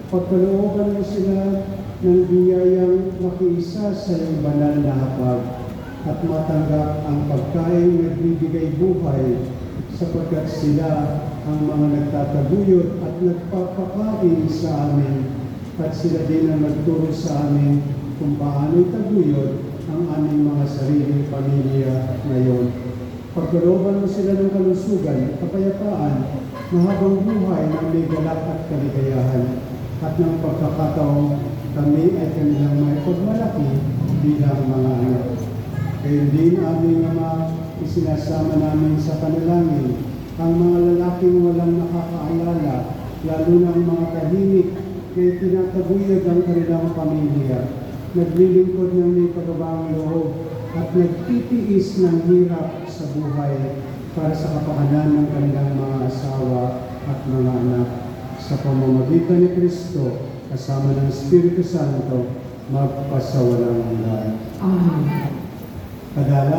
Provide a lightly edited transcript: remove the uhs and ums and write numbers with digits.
Pagkalooban mo sila ng biyayang makiisa sa iyong banal na hapag at matanggap ang pagkain nagbibigay buhay, sapagkat sila ang mga nagtataguyod at nagpapakain sa amin, at sila din ang nagturo sa amin kung paano taguyod ang aming mga sariling pamilya ngayon. Pagkalooban mo sila ng kalusugan, kapayapaan, mahabang buhay na may galak at kaligayahan, at ng pagkakataong kami ay kanilang may pagmalaki bilang mga anak. Gayon din aming Ama, isinasama namin sa panalangin ang mga lalaking walang nakakaalala, lalo na ang mga tahimik na tinataguyod ang kanilang pamilya, naglilingkod ng may pagabang loob at nagtitiis ng hirap sa buhay para sa kapakanan ng kanilang mga asawa at mga anak. Sa pamamagitan ni Kristo, kasama ng Espiritu Santo, magpasawalang hanggan. Amen. Padala